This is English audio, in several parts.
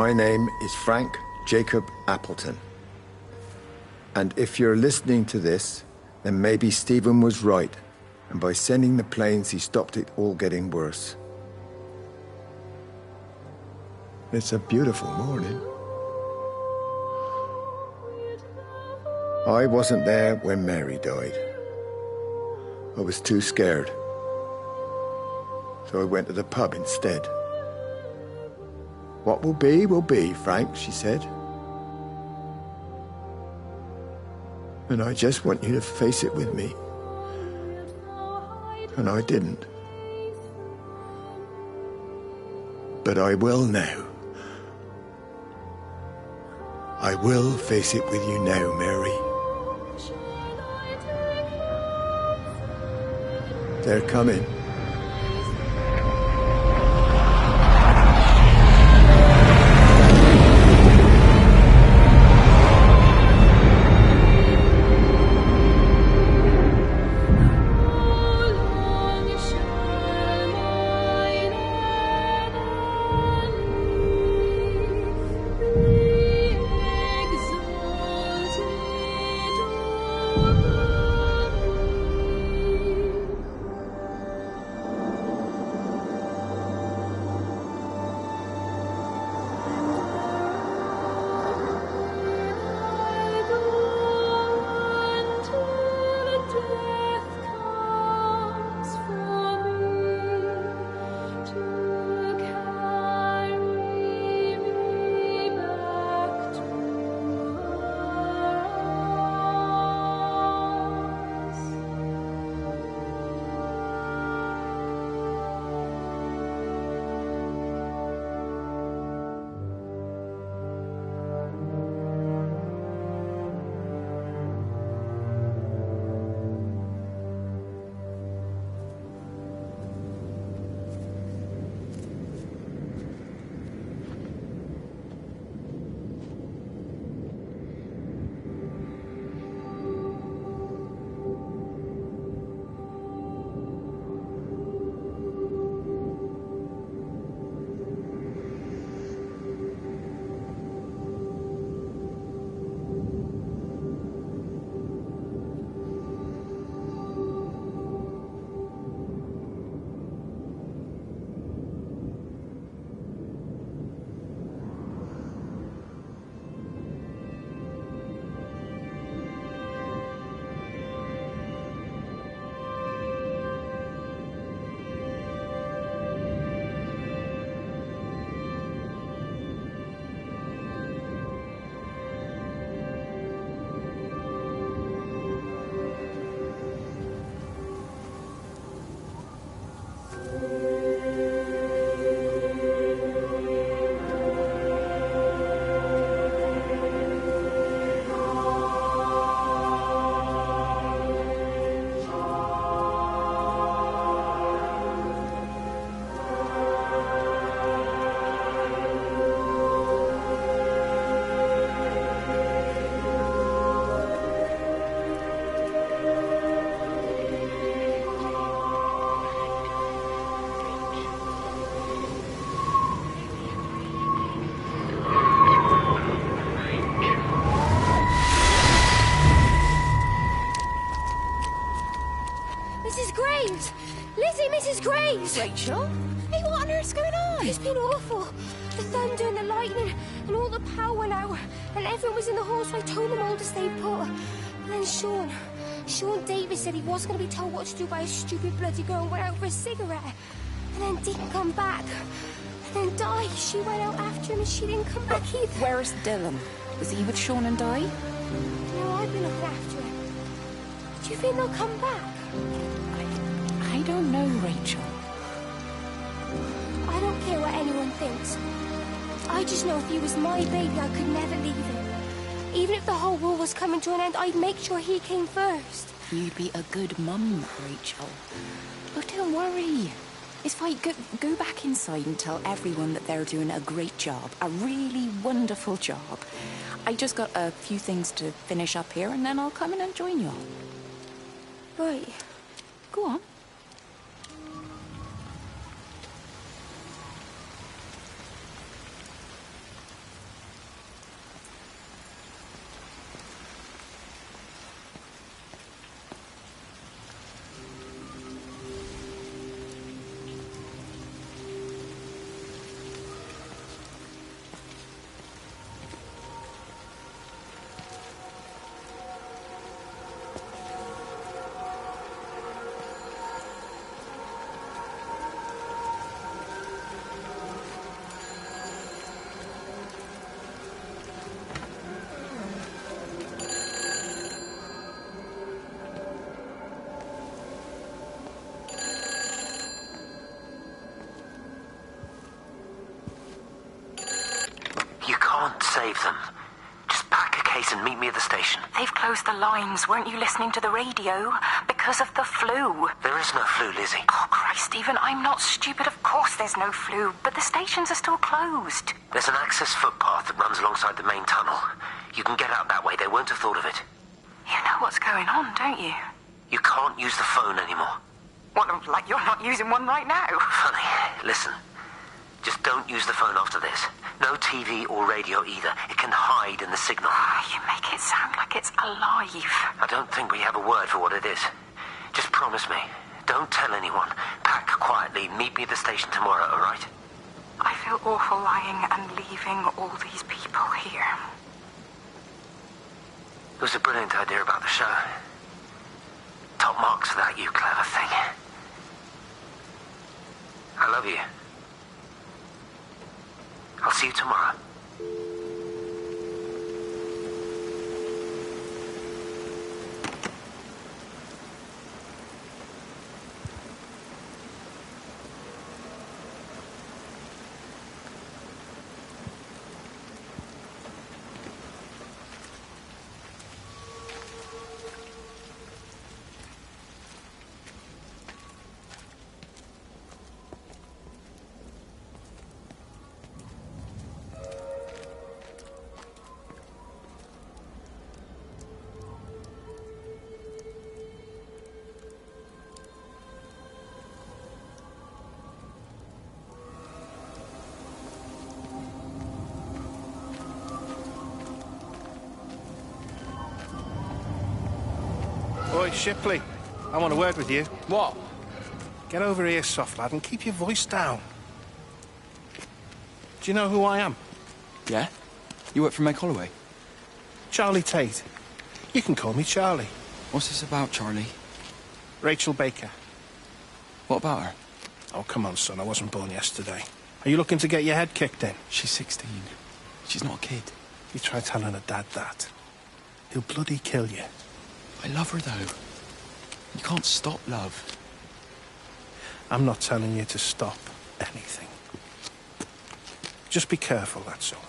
My name is Frank Jacob Appleton. And if you're listening to this, then maybe Stephen was right, and by sending the planes he stopped it all getting worse. It's a beautiful morning. I wasn't there when Mary died. I was too scared. So I went to the pub instead. What will be, Frank, she said. And I just want you to face it with me. And I didn't. But I will now. I will face it with you now, Mary. They're coming. Rachel? Hey, what on earth's going on? It's been awful. The thunder and the lightning and all the power went out. And everyone was in the hall, so I told them all to stay put. And then Sean Davis said he wasn't going to be told what to do by a stupid bloody girl and went out for a cigarette. And then didn't come back. And then Di, she went out after him and she didn't come back either. Where's Dylan? Was he with Sean and Di? No, I've been looking after him. Do you think they'll come back? I don't know, Rachel. I don't care what anyone thinks. I just know if he was my baby, I could never leave him. Even if the whole world was coming to an end, I'd make sure he came first. You'd be a good mum, Rachel. But don't worry. It's fine. Go back inside and tell everyone that they're doing a great job. A really wonderful job. I just got a few things to finish up here, and then I'll come in and join you all. Right. Go on. save them. Just pack a case and meet me at the station. They've closed the lines. Weren't you listening to the radio? Because of the flu. There is no flu, Lizzie. Oh, Christ, Stephen, I'm not stupid. Of course there's no flu, but the stations are still closed. There's an access footpath that runs alongside the main tunnel. You can get out that way. They won't have thought of it. You know what's going on, don't you? You can't use the phone anymore. What, like you're not using one right now? Funny. Listen. Just don't use the phone after this. No TV or radio either. It can hide in the signal. You make it sound like it's alive. I don't think we have a word for what it is. Just promise me. Don't tell anyone. Pack quietly. Meet me at the station tomorrow, all right? I feel awful lying and leaving all these people here. It was a brilliant idea about the show. Top marks for that, you clever thing. I love you. I'll see you tomorrow. Oi, Shipley. I want a word with you. What? Get over here, soft lad, and keep your voice down. Do you know who I am? Yeah? You work for Meg Holloway? Charlie Tate. You can call me Charlie. What's this about, Charlie? Rachel Baker. What about her? Oh, come on, son. I wasn't born yesterday. Are you looking to get your head kicked in? She's 16. She's not a kid. You try telling her dad that. He'll bloody kill you. I love her, though. You can't stop love. I'm not telling you to stop anything. Just be careful, that's all.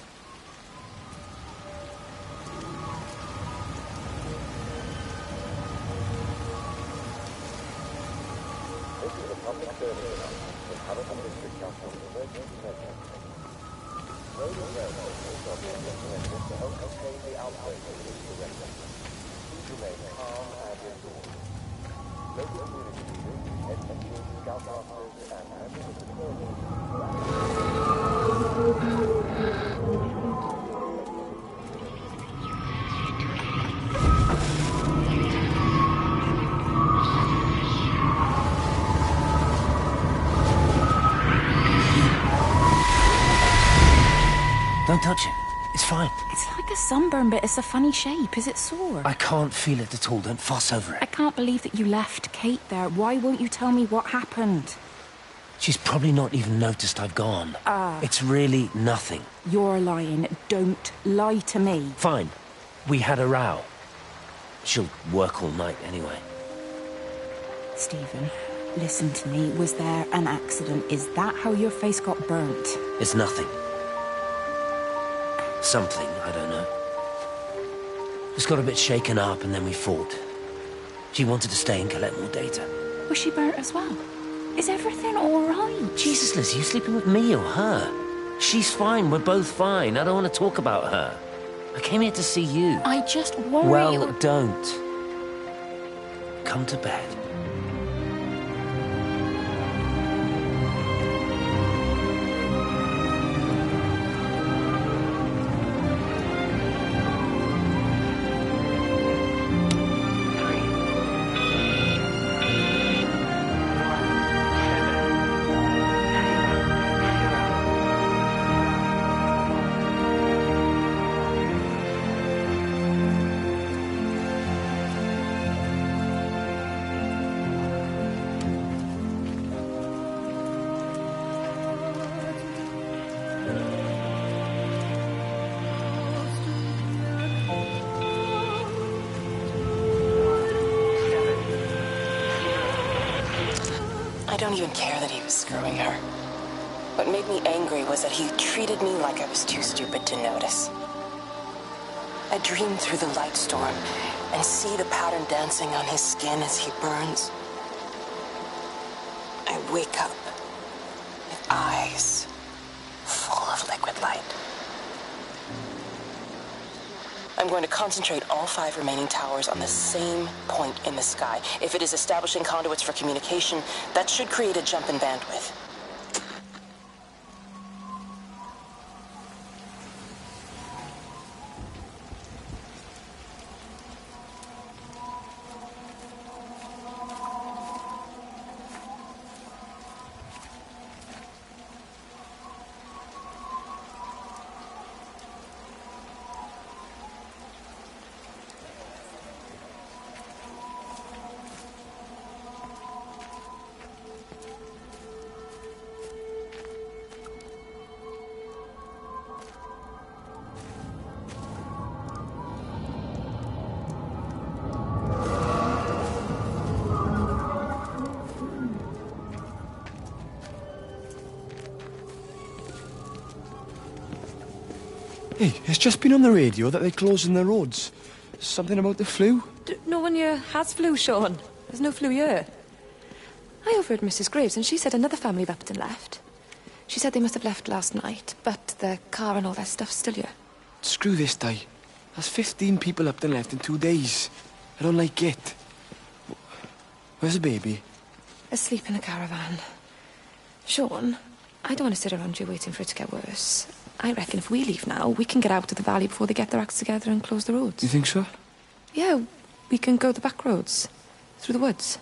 Don't touch it. It's fine. It's like a sunburn, but it's a funny shape. Is it sore? I can't feel it at all. Don't fuss over I it. can't believe that you left Kate there. Why won't you tell me what happened? She's probably not even noticed I've gone. It's really nothing. You're lying. Don't lie to me. Fine. We had a row. She'll work all night anyway. Stephen, listen to me. Was there an accident? Is that how your face got burnt? It's nothing. Something, I don't know. Just got a bit shaken up and then we fought. She wanted to stay and collect more data. Was she burnt as well? Is everything all right? Jesus, Liz, are you sleeping with me or her? She's fine. We're both fine. I don't want to talk about her. I came here to see you. I just worry... Well, don't. Come to bed. I don't even care that he was screwing her. What made me angry was that he treated me like I was too stupid to notice. I dream through the light storm and see the pattern dancing on his skin as he burns. I wake up with eyes full of liquid light. I'm going to concentrate all 5 remaining towers on the same point in the sky. If it is establishing conduits for communication, that should create a jump in bandwidth. Hey, it's just been on the radio that they're closing the roads. Something about the flu? No one here has flu, Sean. There's no flu here. I overheard Mrs. Graves, and she said another family of Upton left. She said they must have left last night, but the car and all their stuff's still here. Screw this, Di. There's 15 people Upton left in 2 days. I don't like it. Where's the baby? Asleep in a caravan. Sean, I don't want to sit around here waiting for it to get worse. I reckon if we leave now, we can get out of the valley before they get their acts together and close the roads. You think so? Yeah, we can go the back roads. Through the woods.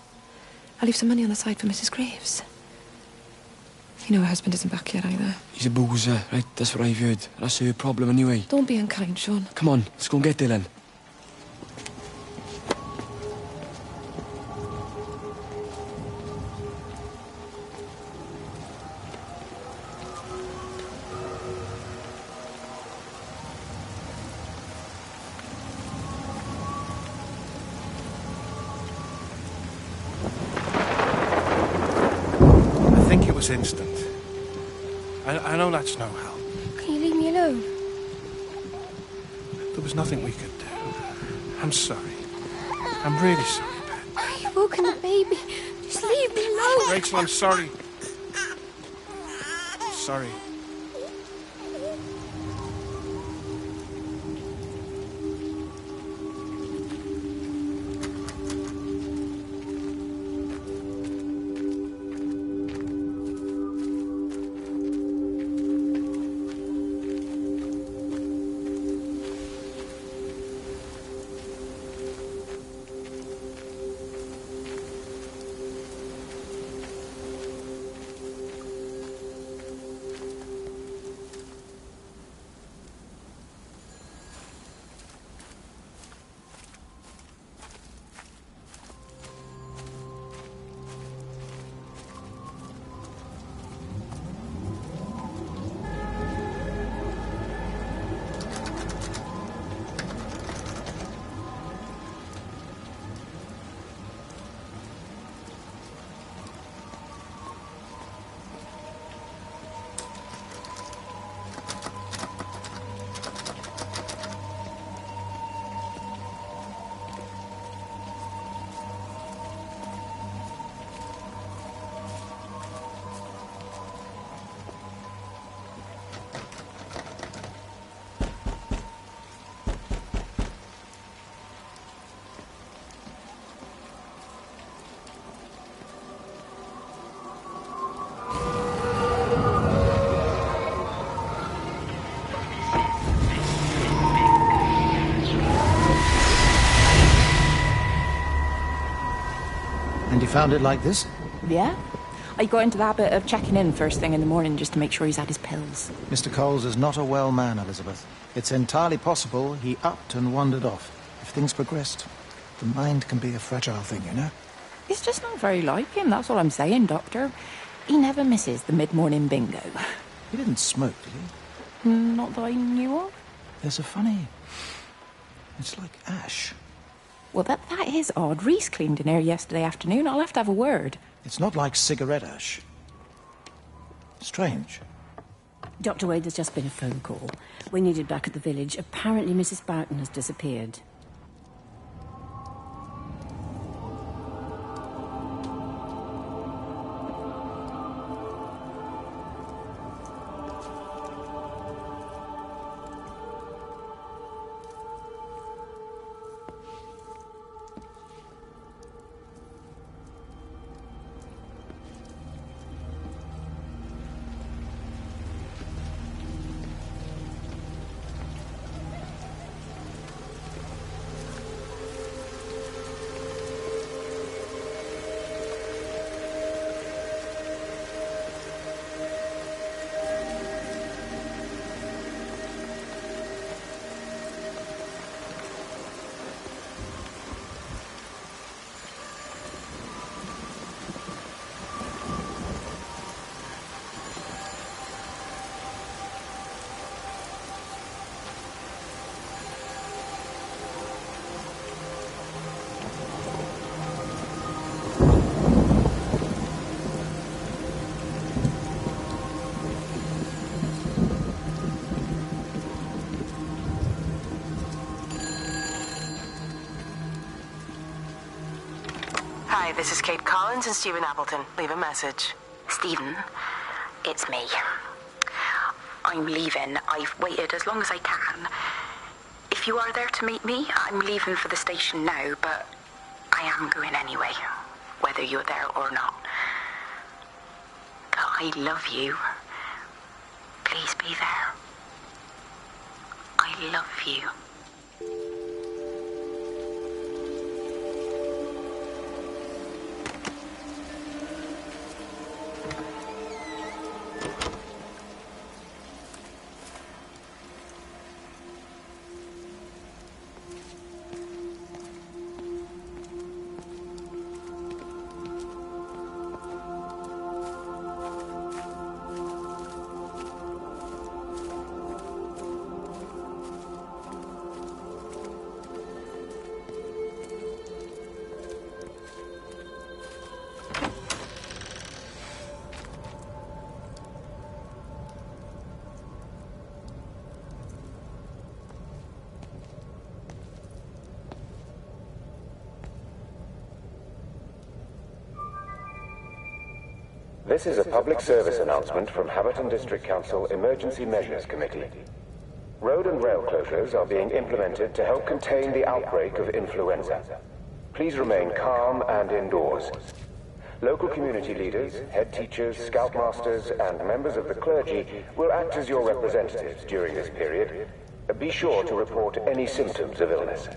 I'll leave some money on the side for Mrs. Graves. You know her husband isn't back yet either. He's a boozer, right? That's what I've heard. That's her problem anyway. Don't be unkind, Sean. Come on, let's go and get Dylan. Instant. I know that's no help. Can you leave me alone? There was nothing we could do. I'm sorry. I'm really sorry, Pet. You've woken the baby. Just leave me alone. Rachel, I'm sorry. Sorry. And you found it like this? Yeah. I got into the habit of checking in first thing in the morning just to make sure he's had his pills. Mr. Coles is not a well man, Elizabeth. It's entirely possible he upped and wandered off. If things progressed, the mind can be a fragile thing, you know? It's just not very like him, that's all I'm saying, Doctor. He never misses the mid-morning bingo. He didn't smoke, did he? Not that I knew of. There's a funny... It's like ash. Well, that is odd. Reese cleaned in here yesterday afternoon. I'll have to have a word. It's not like cigarette ash. Strange. Dr. Wade, there's just been a phone call. We're needed back at the village. Apparently Mrs. Boughton has disappeared. Hi, this is Kate Collins and Stephen Appleton. Leave a message. Stephen, it's me. I'm leaving. I've waited as long as I can. If you are there to meet me, I'm leaving for the station now, but I am going anyway, whether you're there or not. I love you. Please be there. I love you. This is a public service announcement from Haverton District Council Emergency Measures Committee. Road and rail closures are being implemented to help contain the outbreak of influenza. Please remain calm and indoors. Local community leaders, head teachers, scoutmasters, and members of the clergy will act as your representatives during this period. Be sure to report any symptoms of illness.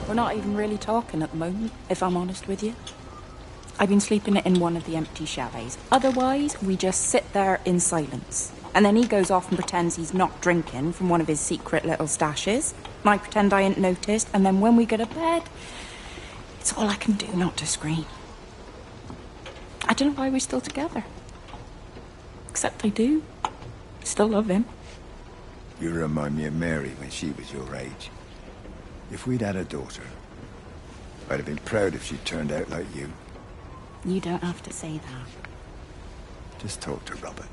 We're not even really talking at the moment, if I'm honest with you. I've been sleeping in one of the empty chalets. Otherwise, we just sit there in silence. And then he goes off and pretends he's not drinking from one of his secret little stashes. And I pretend I ain't noticed. And then when we go to bed, it's all I can do not to scream. I don't know why we're still together. Except I do. Still love him. You remind me of Mary when she was your age. If we'd had a daughter, I'd have been proud if she turned out like you. You don't have to say that. Just talk to Robert.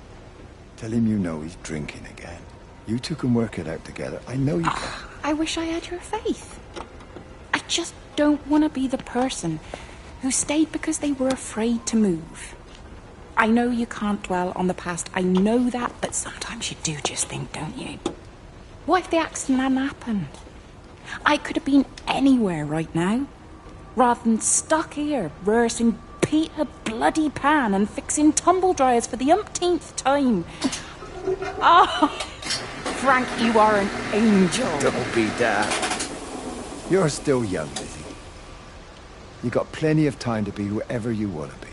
Tell him you know he's drinking again. You two can work it out together. I know you can. I wish I had your faith. I just don't want to be the person who stayed because they were afraid to move. I know you can't dwell on the past. I know that, but sometimes you do just think, don't you? What if the accident hadn't happened? I could have been anywhere right now, rather than stuck here rehearsing Peter bloody Pan and fixing tumble dryers for the umpteenth time. Oh, Frank, you are an angel. Don't be daft. You're still young, Lizzie. You got plenty of time to be whoever you want to be.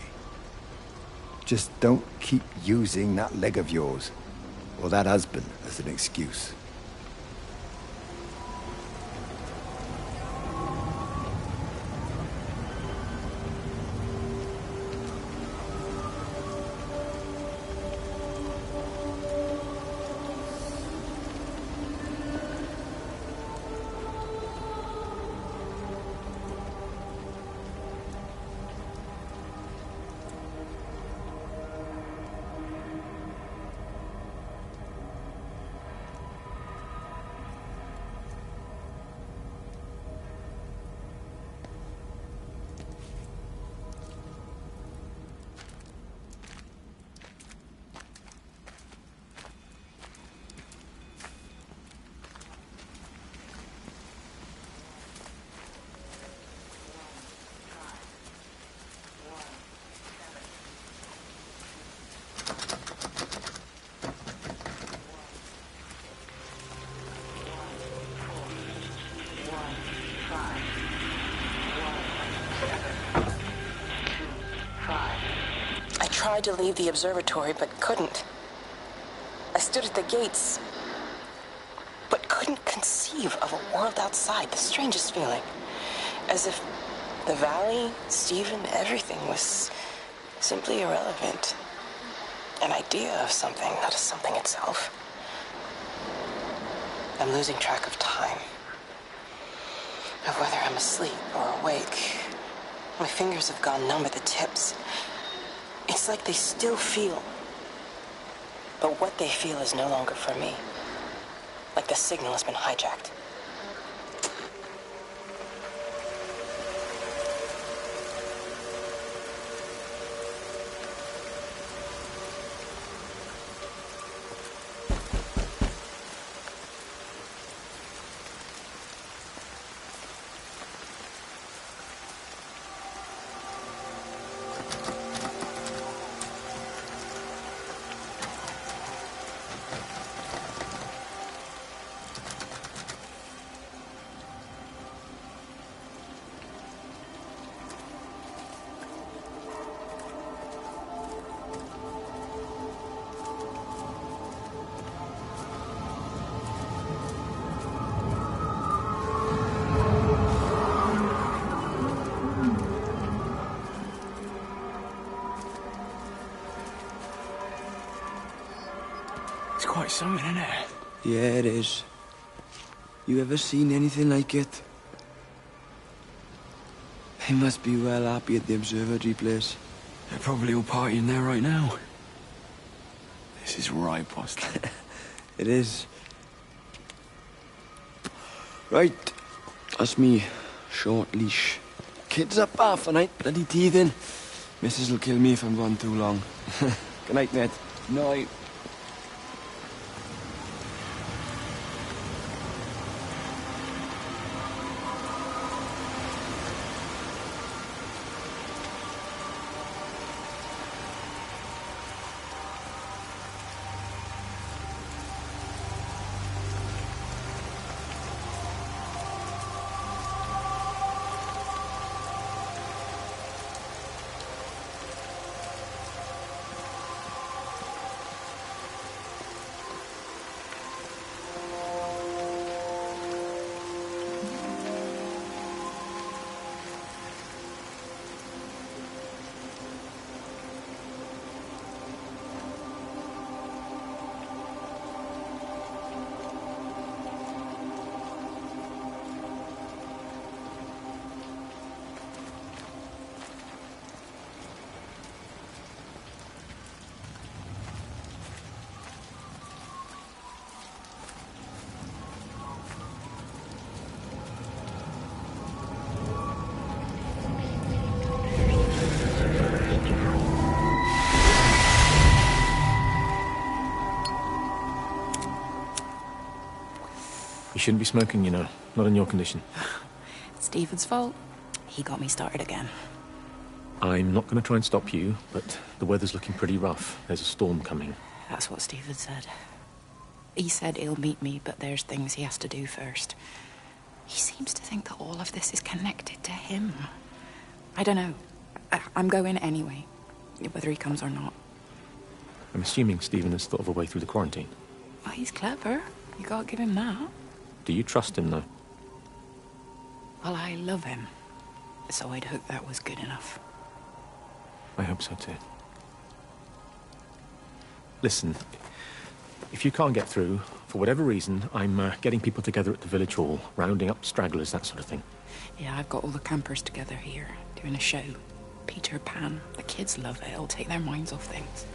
Just don't keep using that leg of yours, or that husband, as an excuse. I tried to leave the observatory, but couldn't. I stood at the gates, but couldn't conceive of a world outside. The strangest feeling. As if the valley, Stephen, everything was simply irrelevant. An idea of something, not a something itself. I'm losing track of time. Of whether I'm asleep or awake. My fingers have gone numb at the tips. It's like they still feel. But what they feel is no longer for me. Like the signal has been hijacked. It's quite something, isn't it? Yeah, it is. You ever seen anything like it? They must be well happy at the observatory place. They're probably all partying there right now. This is right, Boston. It is. Right. That's me. Short leash. Kids up half a night, bloody teething. Missus will kill me if I'm gone too long. Good night, Ned. Night. You shouldn't be smoking, you know. Not in your condition. Stephen's fault. He got me started again. I'm not going to try and stop you, but the weather's looking pretty rough. There's a storm coming. That's what Stephen said. He said he'll meet me, but there's things he has to do first. He seems to think that all of this is connected to him. I don't know. I'm going anyway, whether he comes or not. I'm assuming Stephen has thought of a way through the quarantine. Well, he's clever. You gotta give him that. Do you trust him, though? Well, I love him. So I'd hope that was good enough. I hope so, too. Listen, if you can't get through, for whatever reason, I'm getting people together at the village hall, rounding up stragglers, that sort of thing. Yeah, I've got all the campers together here, doing a show. Peter Pan. The kids love it. It'll take their minds off things.